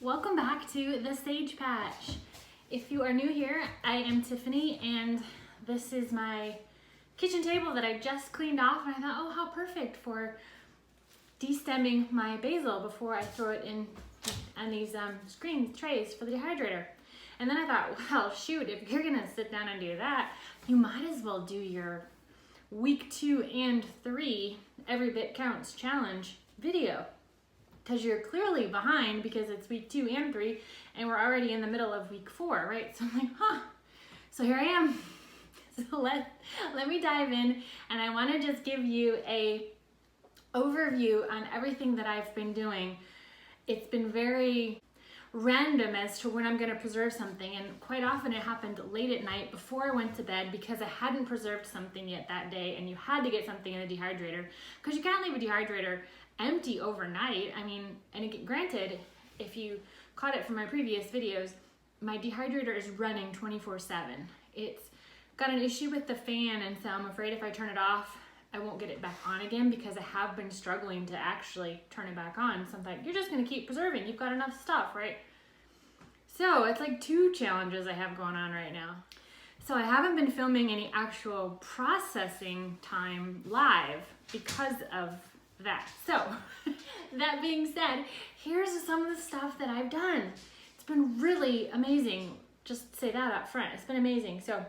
Welcome back to the Sage Patch. If you are new here, I am Tiffany and this is my kitchen table that I just cleaned off, and I thought, oh, how perfect for de-stemming my basil before I throw it in on these screen trays for the dehydrator. And then I thought, well, shoot, if you're gonna sit down and do that, you might as well do your week 2 and 3 Every Bit Counts challenge video, because you're clearly behind because it's week 2 and 3 and we're already in the middle of week 4, right? So I'm like, so here I am. So let me dive in, and I want to just give you a overview on everything that I've been doing. It's been very random as to when I'm going to preserve something, and quite often it happened late at night before I went to bed because I hadn't preserved something yet that day, and you had to get something in a dehydrator because you can't leave a dehydrator empty overnight. I mean, and granted, if you caught it from my previous videos, my dehydrator is running 24/7. It's got an issue with the fan, and so I'm afraid if I turn it off, I won't get it back on again because I have been struggling to actually turn it back on. So I'm like, you're just gonna keep preserving. You've got enough stuff, right? So it's like 2 challenges I have going on right now. So I haven't been filming any actual processing time live because of that. So that being said, here's some of the stuff that I've done. It's been really amazing. Just say that up front. It's been amazing. So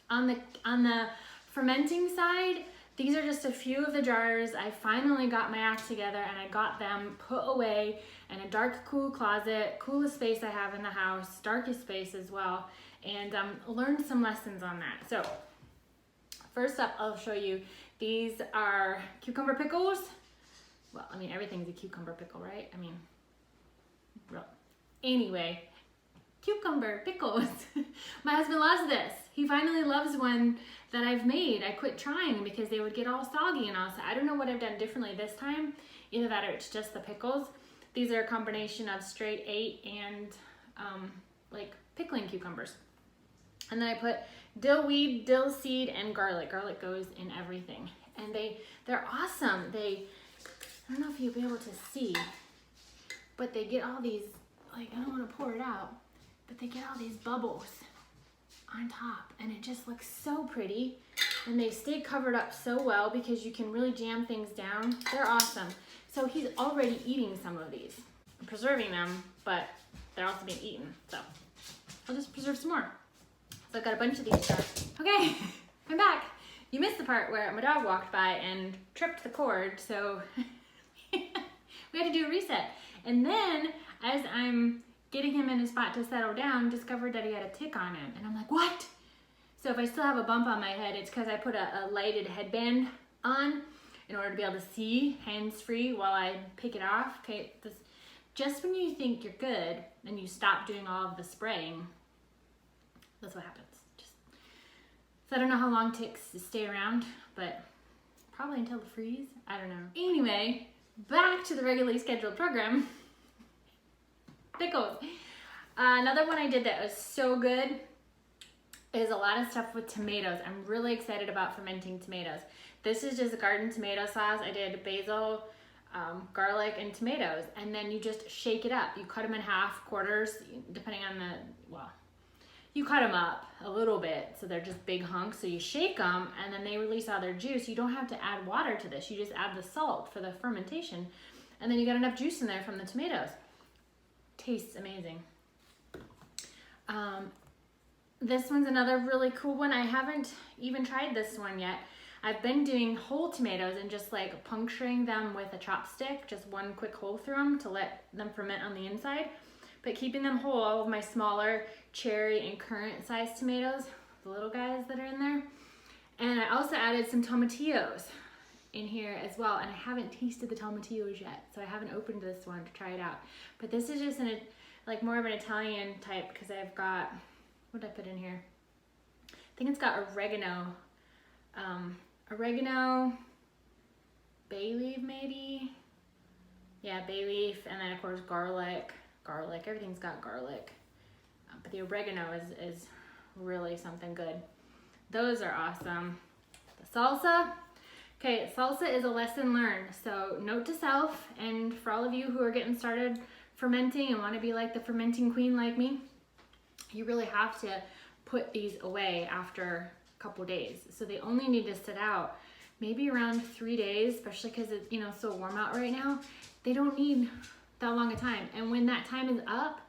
on the fermenting side, these are just a few of the jars. I finally got my act together and I got them put away in a dark, cool closet, coolest space I have in the house, darkest space as well, and learned some lessons on that. So first up, I'll show you, these are cucumber pickles. Well, I mean, everything's a cucumber pickle, right? I mean, anyway, cucumber pickles. My husband loves this. He finally loves one that I've made. I quit trying because they would get all soggy and all. So I don't know what I've done differently this time. Either that or it's just the pickles. These are a combination of straight 8 and like pickling cucumbers. And then I put dill weed, dill seed, and garlic. Garlic goes in everything. And they're awesome. I don't know if you'll be able to see, but they get all these, like, I don't want to pour it out, but they get all these bubbles on top, and it just looks so pretty, and they stay covered up so well because you can really jam things down. They're awesome. So he's already eating some of these. I'm preserving them, but they're also being eaten, so I'll just preserve some more. So I've got a bunch of these jars. Okay, I'm back. You missed the part where my dog walked by and tripped the cord, so we had to do a reset. And then as I'm getting him in his spot to settle down, discovered that he had a tick on him. And I'm like, what? So if I still have a bump on my head, it's because I put a lighted headband on in order to be able to see hands-free while I pick it off. Okay, just when you think you're good and you stop doing all of the spraying, that's what happens. So I don't know how long ticks stay around, but probably until the freeze. I don't know. Anyway, back to the regularly scheduled program. Pickles. Another one I did that was so good is a lot of stuff with tomatoes. I'm really excited about fermenting tomatoes. This is just a garden tomato sauce. I did basil, garlic, and tomatoes, and then you just shake it up. You cut them in half, quarters, depending on you cut them up a little bit so they're just big hunks. So you shake them and then they release all their juice. You don't have to add water to this. You just add the salt for the fermentation, and then you got enough juice in there from the tomatoes. Tastes amazing. This one's another really cool one. I haven't even tried this one yet. I've been doing whole tomatoes and just like puncturing them with a chopstick, just one quick hole through them to let them ferment on the inside, but keeping them whole. All of my smaller cherry and currant sized tomatoes, the little guys that are in there. And I also added some tomatillos in here as well, and I haven't tasted the tomatillos yet, so I haven't opened this one to try it out. But this is just like more of an Italian type, because I've got, what did I put in here? I think it's got oregano, bay leaf maybe, yeah, bay leaf, and then of course garlic. Everything's got garlic, but the oregano is really something good. Those are awesome. The salsa. Okay, salsa is a lesson learned. So note to self, and for all of you who are getting started fermenting and want to be like the fermenting queen like me, you really have to put these away after a couple days. So they only need to sit out maybe around 3 days, especially because it's, you know, so warm out right now. They don't need that long a time. And when that time is up,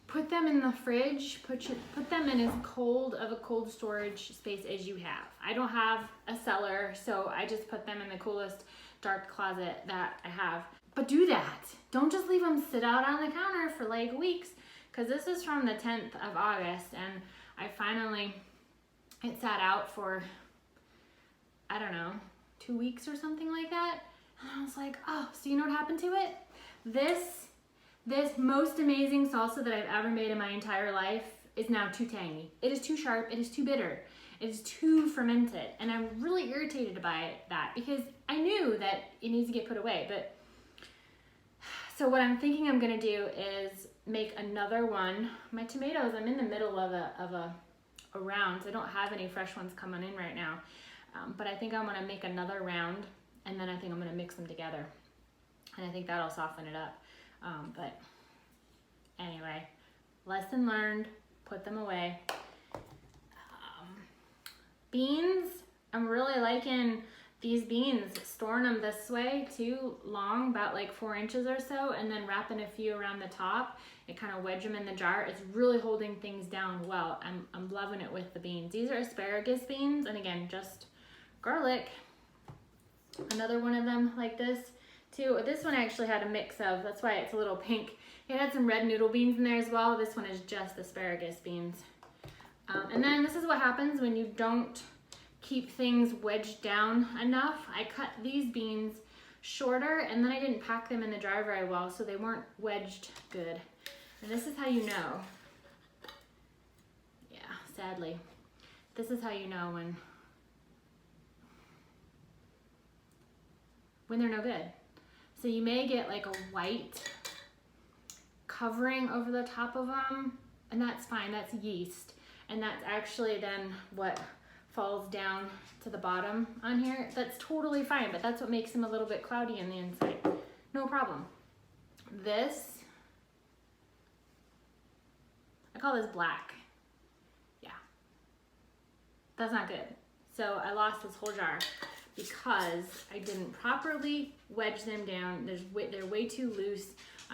put them in the fridge, put them in as cold of a cold storage space as you have. I don't have a cellar, so I just put them in the coolest dark closet that I have. But do that. Don't just leave them sit out on the counter for like weeks, because this is from the 10th of August, and it sat out for, I don't know, 2 weeks or something like that. And I was like, oh, so you know what happened to it? This most amazing salsa that I've ever made in my entire life is now too tangy. It is too sharp, it is too bitter, it is too fermented. And I'm really irritated by that because I knew that it needs to get put away. But so what I'm thinking I'm gonna do is make another one. My tomatoes, I'm in the middle of a round, so I don't have any fresh ones coming in right now. But I think I'm gonna make another round, and then I think I'm gonna mix them together. And I think that'll soften it up. But anyway, lesson learned, put them away. Beans, I'm really liking these beans, storing them this way too long, about like 4 inches or so, and then wrapping a few around the top. It kind of wedge them in the jar. It's really holding things down well. I'm loving it with the beans. These are asparagus beans, and again, just garlic. Another one of them like this too. This one actually had a mix of, that's why it's a little pink. It had some red noodle beans in there as well. This one is just asparagus beans. And then this is what happens when you don't keep things wedged down enough. I cut these beans shorter, and then I didn't pack them in the jar very well, so they weren't wedged good. And this is how you know. Yeah, sadly. This is how you know when they're no good. So you may get like a white covering over the top of them, and that's fine, that's yeast. And that's actually then what falls down to the bottom on here. That's totally fine, but that's what makes them a little bit cloudy on the inside. No problem. This, I call this black. Yeah, that's not good. So I lost this whole jar because I didn't properly wedge them down. They're way too loose.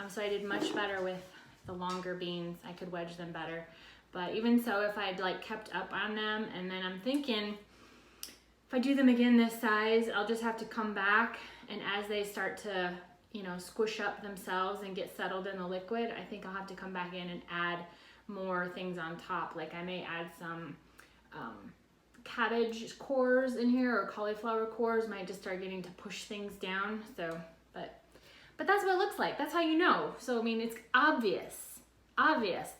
So I did much better with the longer beans. I could wedge them better. But even so, if I'd like kept up on them, and then I'm thinking, if I do them again this size, I'll just have to come back, and as they start to, you know, squish up themselves and get settled in the liquid, I think I'll have to come back in and add more things on top. Like I may add some cabbage cores in here, or cauliflower cores. Might just start getting to push things down. So, but that's what it looks like. That's how you know. So I mean, it's obvious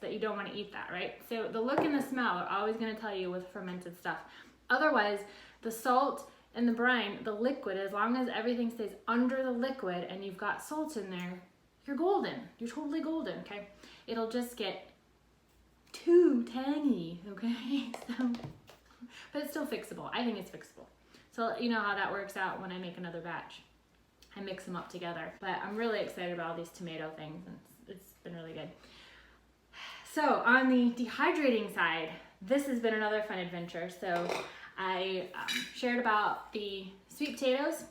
that you don't want to eat that, right? So the look and the smell are always going to tell you with fermented stuff. Otherwise, the salt and the brine, the liquid, as long as everything stays under the liquid and you've got salt in there, you're golden. You're totally golden, okay? It'll just get too tangy, okay? So, but it's still fixable. I think it's fixable. So you know how that works out when I make another batch. I mix them up together. But I'm really excited about all these tomato things, and it's been really good. So on the dehydrating side, this has been another fun adventure. So I shared about the sweet potatoes.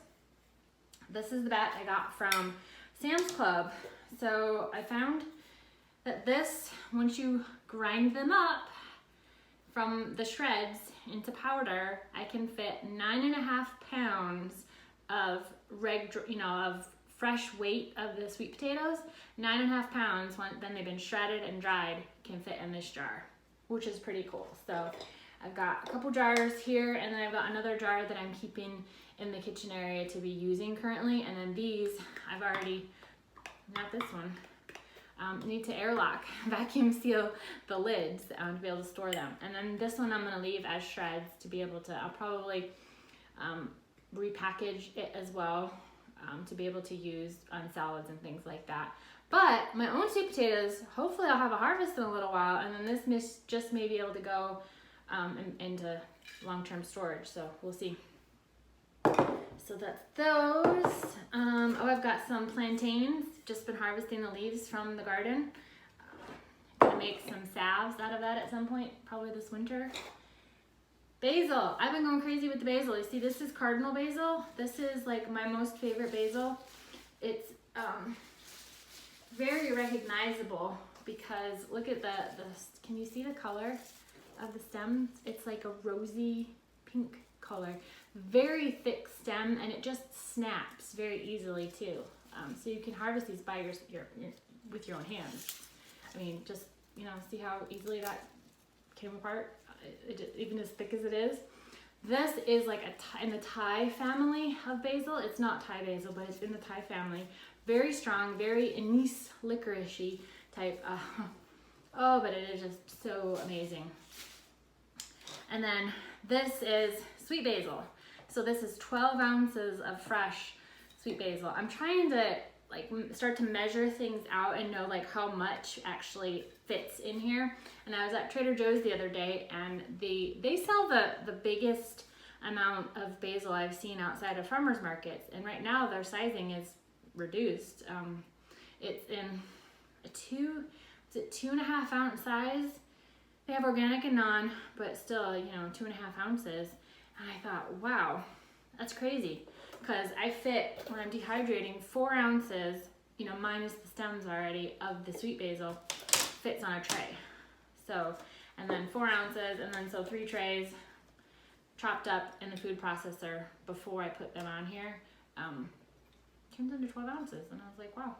This is the batch I got from Sam's Club. So I found that this, once you grind them up from the shreds into powder, I can fit 9.5 pounds of of fresh weight of the sweet potatoes. 9.5 pounds, then they've been shredded and dried, can fit in this jar, which is pretty cool. So I've got a couple jars here, and then I've got another jar that I'm keeping in the kitchen area to be using currently. And then these, I've already, not this one, need to airlock, vacuum seal the lids to be able to store them. And then this one I'm gonna leave as shreds to be able to, I'll probably repackage it as well to be able to use on salads and things like that. But my own sweet potatoes, hopefully I'll have a harvest in a little while, and then this just may be able to go into long-term storage, so we'll see. So that's those. Oh, I've got some plantains. Just been harvesting the leaves from the garden. Gonna make some salves out of that at some point, probably this winter. Basil. I've been going crazy with the basil. You see, this is cardinal basil. This is like my most favorite basil. It's very recognizable because look at the, can you see the color of the stems? It's like a rosy pink color. Very thick stem, and it just snaps very easily too. So you can harvest these by with your own hands. I mean, just, you know, see how easily that came apart, even as thick as it is. This is like in the Thai family of basil. It's not Thai basil, but it's in the Thai family. Very strong, very anise licoricey type. Oh, but it is just so amazing. And then this is sweet basil. So this is 12 ounces of fresh sweet basil. I'm trying to like start to measure things out and know like how much actually fits in here. And I was at Trader Joe's the other day, and they sell the biggest amount of basil I've seen outside of farmers markets. And right now their sizing is reduced. It's in a 2.5 ounce size. They have organic and non, but still, you know, 2.5 ounces. And I thought, wow, that's crazy. Because I fit, when I'm dehydrating, 4 ounces, you know, minus the stems already, of the sweet basil fits on a tray. So, and then 4 ounces, and then so 3 trays chopped up in the food processor before I put them on here. Turns into 12 ounces. And I was like, wow.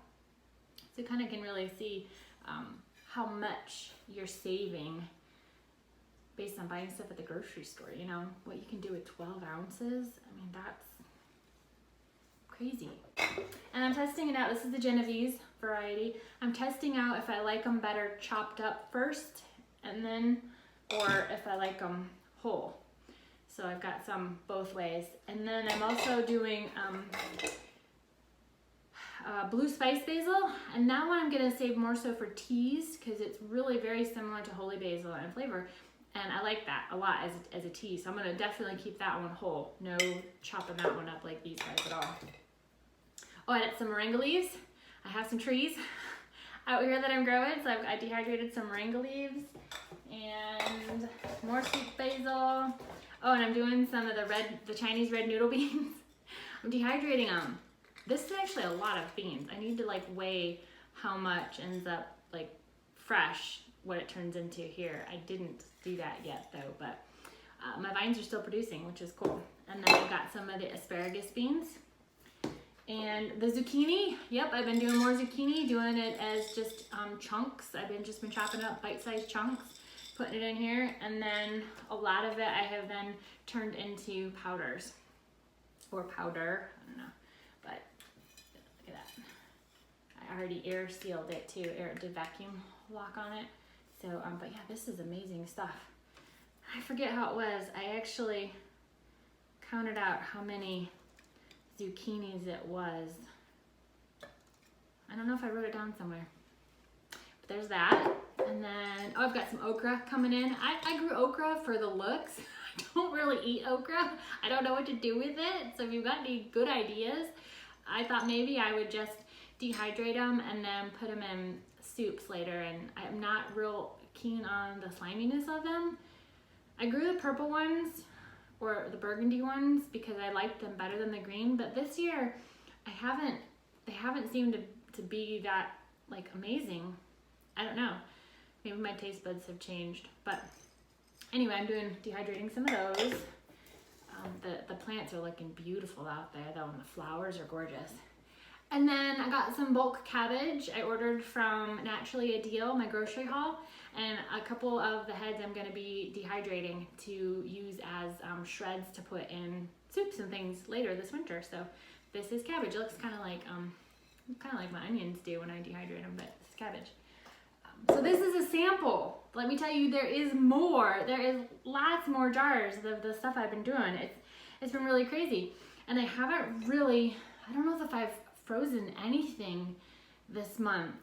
So you kind of can really see how much you're saving based on buying stuff at the grocery store, you know, what you can do with 12 ounces. I mean, that's crazy. And I'm testing it out. This is the Genovese variety. I'm testing out if I like them better chopped up first and then, or if I like them whole. So I've got some both ways. And then I'm also doing blue spice basil, and that one I'm gonna save more so for teas because it's really very similar to holy basil in flavor, and I like that a lot as a tea. So I'm gonna definitely keep that one whole. No chopping that one up like these guys at all. Oh, I got some moringa leaves. I have some trees out here that I'm growing, so I dehydrated some moringa leaves and more sweet basil. Oh, and I'm doing some of the Chinese red noodle beans. I'm dehydrating them. This is actually a lot of beans. I need to like weigh how much ends up like fresh, what it turns into here. I didn't do that yet though, but my vines are still producing, which is cool. And then I've got some of the asparagus beans. And the zucchini, yep, I've been doing more zucchini, doing it as just chunks. I've just been chopping up bite-sized chunks, putting it in here. And then a lot of it I have then turned into powders, or powder, I don't know. But look at that. I already air sealed it too, did vacuum lock on it. So, but yeah, this is amazing stuff. I forget how it was. I actually counted out how many zucchinis it was. I don't know if I wrote it down somewhere. But there's that. And then, oh, I've got some okra coming in. I grew okra for the looks. I don't really eat okra. I don't know what to do with it. So if you've got any good ideas, I thought maybe I would just dehydrate them and then put them in soups later. And I'm not real keen on the sliminess of them. I grew the purple ones or the burgundy ones because I liked them better than the green. But this year, they haven't seemed to be that like amazing. I don't know. Maybe my taste buds have changed. But anyway, I'm dehydrating some of those. The plants are looking beautiful out there though, and the flowers are gorgeous. And then I got some bulk cabbage. I ordered from Naturally a Deal, my grocery haul, and a couple of the heads I'm gonna be dehydrating to use as shreds to put in soups and things later this winter. So this is cabbage. It looks kind of like my onions do when I dehydrate them, but it's cabbage. So this is a sample. Let me tell you, there is more. There is lots more jars of the stuff I've been doing. It's been really crazy. And I haven't really, I don't know if I've frozen anything this month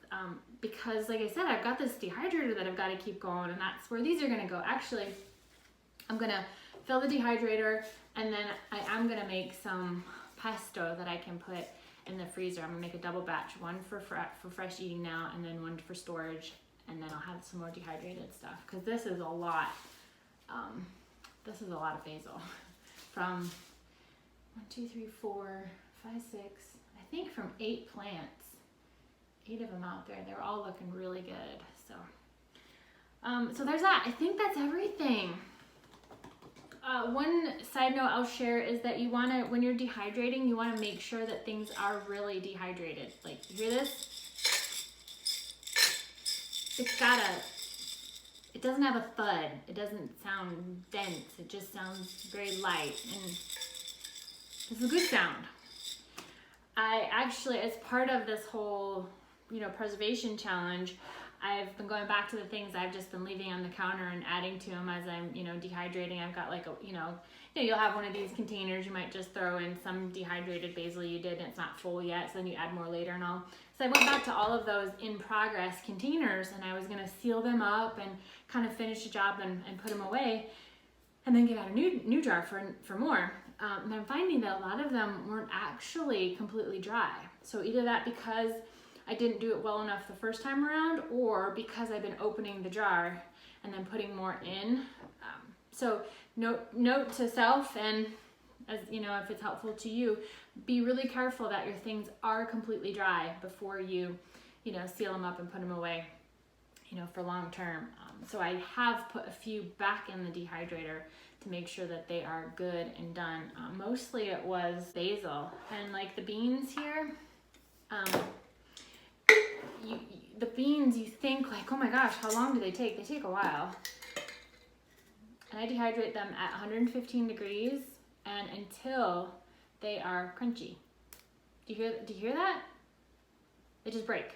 because like I said, I've got this dehydrator that I've got to keep going, and that's where these are going to go. Actually, I'm going to fill the dehydrator, and then I am going to make some pesto that I can put in the freezer. I'm gonna make a double batch, one for fresh eating now, and then one for storage, and then I'll have some more dehydrated stuff, because this is a lot. This is a lot of basil. From 1, 2, 3, 4, 5, 6, I think from 8 plants. 8 of them out there. They're all looking really good. So there's that. I think that's everything. One side note I'll share is that you want to, when you're dehydrating, you want to make sure that things are really dehydrated. Like, you hear this? It doesn't have a thud. It doesn't sound dense. It just sounds very light, and it's a good sound. I actually, as part of this whole, preservation challenge, I've been going back to the things I've just been leaving on the counter and adding to them as I'm, dehydrating. I've got like you'll have one of these containers. You might just throw in some dehydrated basil you did and it's not full yet, so then you add more later and all. So I went back to all of those in progress containers, and I was gonna seal them up and kind of finish the job and put them away, and then get out a new jar for more. And I'm finding that a lot of them weren't actually completely dry. So either that because I didn't do it well enough the first time around, or because I've been opening the jar and then putting more in. So note to self, and as if it's helpful to you, be really careful that your things are completely dry before you, seal them up and put them away, for long term. So I have put a few back in the dehydrator to make sure that they are good and done. Mostly it was basil, and like the beans here, the beans, you think like, oh my gosh, how long do they take? They take a while. And I dehydrate them at 115 degrees and until they are crunchy. Do you hear that? They just break.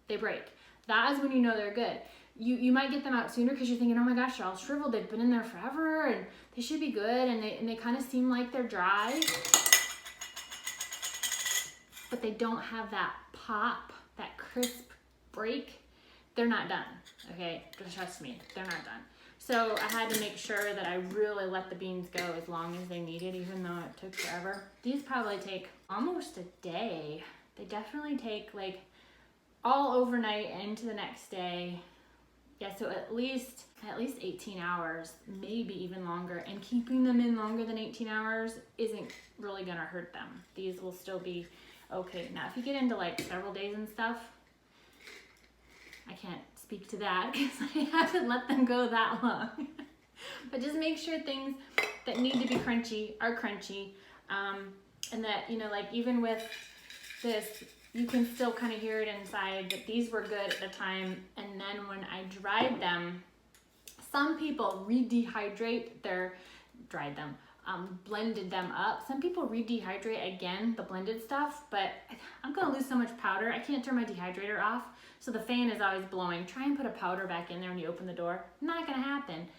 They break. That is when you know they're good. You might get them out sooner because you're thinking, oh my gosh, they're all shriveled. They've been in there forever and they should be good, and they kind of seem like they're dry. But they don't have that pop, that crisp break. They're not done, okay? Just trust me, they're not done. So I had to make sure that I really let the beans go as long as they needed, even though it took forever. These probably take almost a day. They definitely take like all overnight into the next day. Yeah, so at least 18 hours, maybe even longer. And keeping them in longer than 18 hours isn't really gonna hurt them. These will still be okay. Now, if you get into like several days and stuff, I can't speak to that because I haven't let them go that long. But just make sure things that need to be crunchy are crunchy. And that, like even with this, you can still kind of hear it inside that these were good at the time. And then when I dried them, some people blended them up. Some people redehydrate again, the blended stuff, but I'm gonna lose so much powder. I can't turn my dehydrator off, so the fan is always blowing. Try and put a powder back in there when you open the door. Not gonna happen.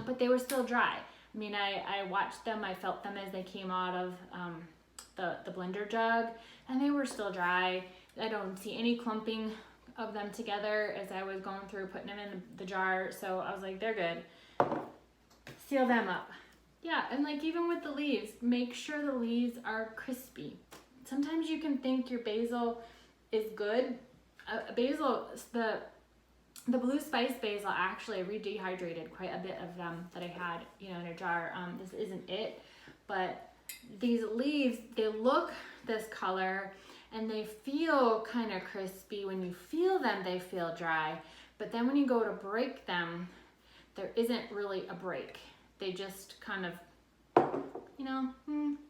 But they were still dry. I mean, I watched them, I felt them as they came out of the blender jug, and they were still dry. I don't see any clumping of them together as I was going through putting them in the jar, so I was like, they're good. Seal them up. Yeah, and like even with the leaves, make sure the leaves are crispy. Sometimes you can think your basil is good. Basil, the blue spice basil, actually I redehydrated quite a bit of them that I had, in a jar. This isn't it, but these leaves, they look this color and they feel kind of crispy. When you feel them, they feel dry, but then when you go to break them, there isn't really a break. They just kind of,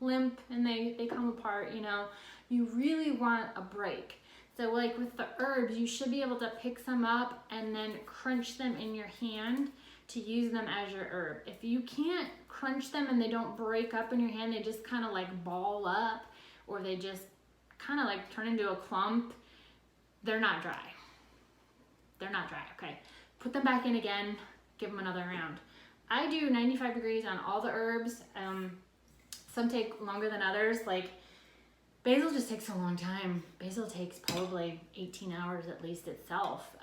limp, and they come apart, You really want a break. So like with the herbs, you should be able to pick some up and then crunch them in your hand to use them as your herb. If you can't crunch them and they don't break up in your hand, they just kind of like ball up, or they just kind of like turn into a clump, they're not dry. They're not dry, okay. Put them back in again, give them another round. I do 95 degrees on all the herbs. Some take longer than others. Like basil just takes a long time. Basil takes probably 18 hours at least itself.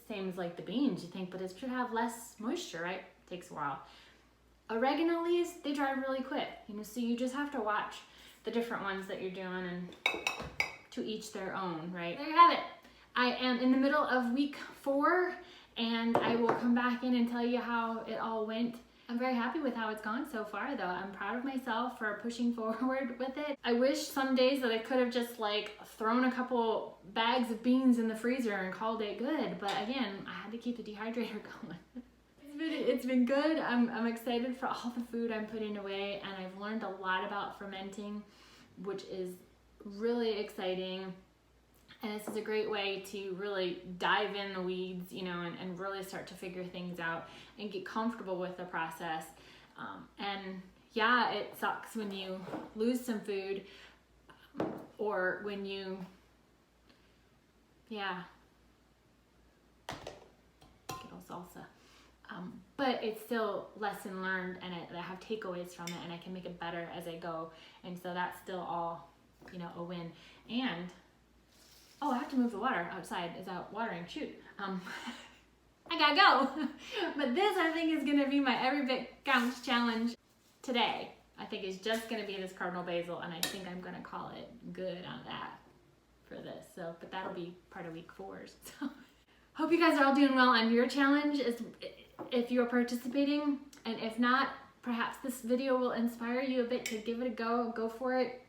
Same as like the beans, you think, but it should have less moisture, right? Takes a while. Oregano leaves, they dry really quick, you know, so you just have to watch the different ones that you're doing, and to each their own, right? There you have it. I am in the middle of week 4, and I will come back in and tell you how it all went. I'm very happy with how it's gone so far, though. I'm proud of myself for pushing forward with it. I wish some days that I could have just like thrown a couple bags of beans in the freezer and called it good, but again, I had to keep the dehydrator going. It's been good. I'm excited for all the food I'm putting away, and I've learned a lot about fermenting, which is really exciting. And this is a great way to really dive in the weeds, you know, and really start to figure things out and get comfortable with the process. And yeah, it sucks when you lose some food, or when you, yeah, get all salsa. But it's still lesson learned, and I have takeaways from it, and I can make it better as I go. And so that's still all, you know, a win. And oh, I have to move the water outside. Is out watering? Shoot. I gotta go. But this, I think, is gonna be my every bit counts challenge today. I think it's just gonna be this cardinal basil, and I think I'm gonna call it good on that for this. So, but that'll be part of week 4's. So, hope you guys are all doing well on your challenge if you're participating, and if not, perhaps this video will inspire you a bit to give it a go for it,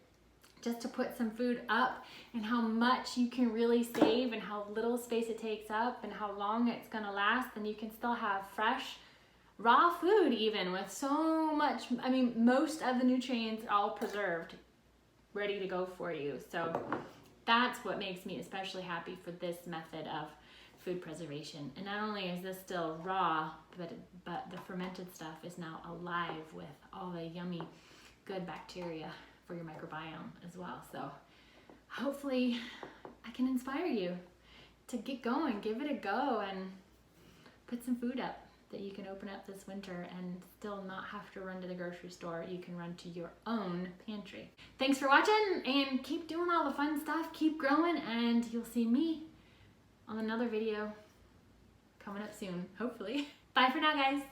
just to put some food up, and how much you can really save, and how little space it takes up, and how long it's gonna last, and you can still have fresh, raw food even with so much, I mean, most of the nutrients are all preserved, ready to go for you. So that's what makes me especially happy for this method of food preservation. And not only is this still raw, but the fermented stuff is now alive with all the yummy, good bacteria for your microbiome as well. So hopefully I can inspire you to get going, give it a go, and put some food up that you can open up this winter and still not have to run to the grocery store. You can run to your own pantry. Thanks for watching, and keep doing all the fun stuff, keep growing, and you'll see me on another video coming up soon, hopefully. Bye for now, guys.